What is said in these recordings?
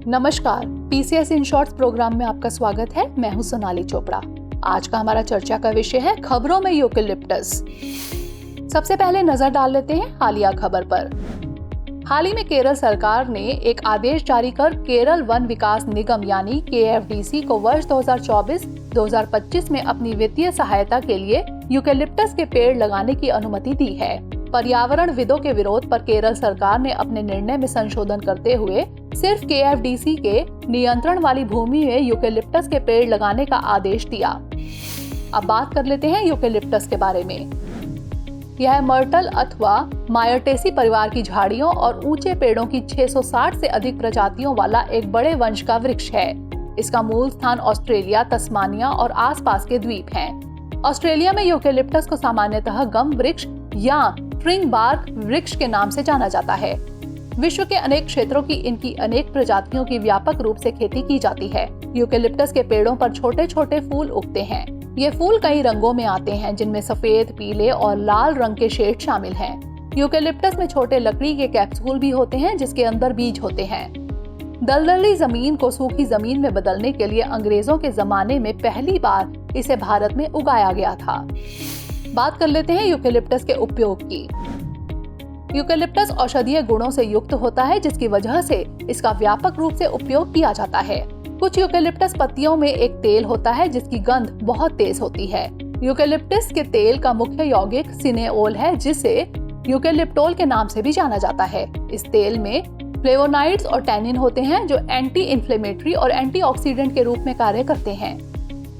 नमस्कार, PCS in shorts programme में आपका स्वागत है। मैं हूं सोनाली चोपड़ा। आज का हमारा चर्चा का विषय है खबरों में यूकेलिप्टस। सबसे पहले नजर डाल लेते हैं हालिया खबर पर। हाल ही में केरल सरकार ने एक आदेश जारी कर केरल वन विकास निगम यानी KFDC को वर्ष 2024-2025 में अपनी वित्तीय सहायता के लिए यूकेलिप्टस के पेड़ लगाने की अनुमति दी है। पर्यावरणविदों के विरोध पर केरल सरकार ने अपने निर्णय में संशोधन करते हुए सिर्फ KFDC के नियंत्रण वाली भूमि में यूकेलिप्टस के पेड़ लगाने का आदेश दिया। अब बात कर लेते हैं यूकेलिप्टस के बारे में। यह मर्टल अथवा मायर्टेसी परिवार की झाड़ियों और ऊंचे पेड़ों की 660 से अधिक प्रजातियों वाला एक बड़े वंश का वृक्ष है। इसका मूल स्थान ऑस्ट्रेलिया, तस्मानिया और आसपास के द्वीप हैं। ऑस्ट्रेलिया में यूकेलिप्टस को सामान्यतः गम वृक्ष या ट्रिंग बार्क वृक्ष के नाम से जाना जाता है। विश्व के अनेक क्षेत्रों की इनकी अनेक प्रजातियों की व्यापक रूप से खेती की जाती है। यूकेलिप्टस के पेड़ों पर छोटे छोटे फूल उगते हैं। ये फूल कई रंगों में आते हैं, जिनमें सफेद, पीले और लाल रंग के शेड शामिल हैं। यूकेलिप्टस में छोटे लकड़ी के कैप्सूल भी होते हैं, जिसके अंदर बीज होते हैं। दलदली जमीन को सूखी जमीन में बदलने के लिए अंग्रेजों के जमाने में पहली बार इसे भारत में उगाया गया था। बात कर लेते हैं यूकेलिप्टस के उपयोग की। यूकेलिप्टस औषधीय गुणों से युक्त होता है, जिसकी वजह से इसका व्यापक रूप से उपयोग किया जाता है। कुछ यूकेलिप्टस पत्तियों में एक तेल होता है जिसकी गंध बहुत तेज होती है। यूकेलिप्टस के तेल का मुख्य यौगिक सिनेओल है, जिसे यूकेलिप्टोल के नाम से भी जाना जाता है। इस तेल में फ्लेवोनाइड्स और टैनिन होते हैं, जो एंटी इन्फ्लेमेटरी और एंटीऑक्सीडेंट के रूप में कार्य करते हैं।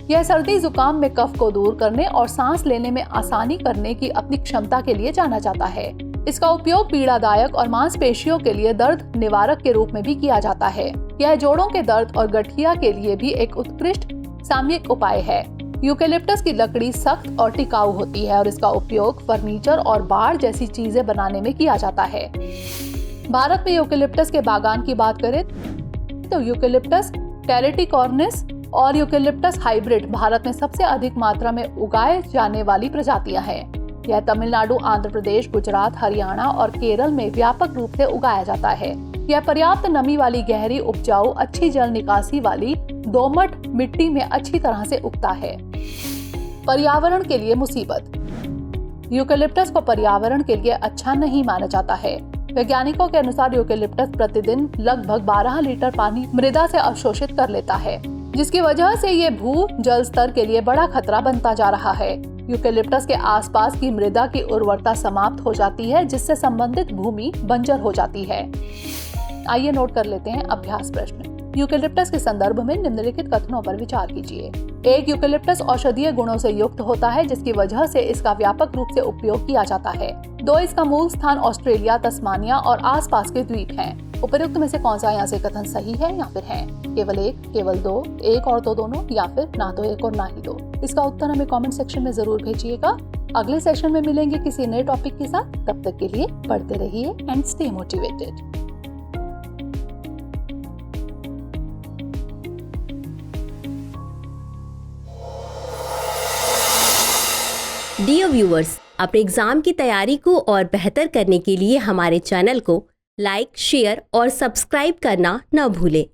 यह सर्दी जुकाम में कफ को दूर करने और सांस लेने में आसानी करने की अपनी क्षमता के लिए जाना जाता है। इसका उपयोग पीड़ादायक और मांसपेशियों के लिए दर्द निवारक के रूप में भी किया जाता है। यह जोड़ों के दर्द और गठिया के लिए भी एक उत्कृष्ट सामयिक उपाय है। यूकेलिप्टस की लकड़ी सख्त और टिकाऊ होती है और इसका उपयोग फर्नीचर और बाड़ जैसी चीजें बनाने में किया जाता है। भारत में यूकेलिप्टस के बागान की बात करें तो यूकेलिप्टस टेरेटिकॉर्निस और यूकेलिप्टस हाइब्रिड भारत में सबसे अधिक मात्रा में उगाए जाने वाली प्रजातियां हैं। यह तमिलनाडु, आंध्र प्रदेश, गुजरात, हरियाणा और केरल में व्यापक रूप से उगाया जाता है। यह पर्याप्त नमी वाली, गहरी, उपजाऊ, अच्छी जल निकासी वाली दोमट मिट्टी में अच्छी तरह से उगता है। पर्यावरण के लिए मुसीबत। यूकेलिप्टस को पर्यावरण के लिए अच्छा नहीं माना जाता है। वैज्ञानिकों के अनुसार यूकेलिप्टस प्रतिदिन लगभग 12 लीटर पानी मृदा से अवशोषित कर लेता है, जिसकी वजह से ये भू जल स्तर के लिए बड़ा खतरा बनता जा रहा है। यूकेलिप्टस के आसपास की मृदा की उर्वरता समाप्त हो जाती है, जिससे संबंधित भूमि बंजर हो जाती है। आइए नोट कर लेते हैं अभ्यास प्रश्न। यूकेलिप्टस के संदर्भ में निम्नलिखित कथनों पर विचार कीजिए। 1. यूकेलिप्टस औषधीय गुणों से युक्त होता है, जिसकी वजह से इसका व्यापक रूप से उपयोग किया जाता है। 2. इसका मूल स्थान ऑस्ट्रेलिया, तस्मानिया और आसपास के द्वीप हैं। उपरोक्त में से कौन सा यहाँ से कथन सही है या फिर है? केवल 1, केवल 2, 1 और 2 दोनों, या फिर ना तो 1 और ना ही 2? इसका उत्तर हमें कमेंट सेक्शन में जरूर भेजिएगा। अगले सेशन में मिलेंगे किसी नए टॉपिक के साथ। तब तक के लिए पढ़ते रहिए and stay motivated. Dear viewers, अपने एग्जाम की तैयारी को और बेहतर करने के लिए हमारे चैनल को लाइक, शेयर और सब्सक्राइब करना न भूलें।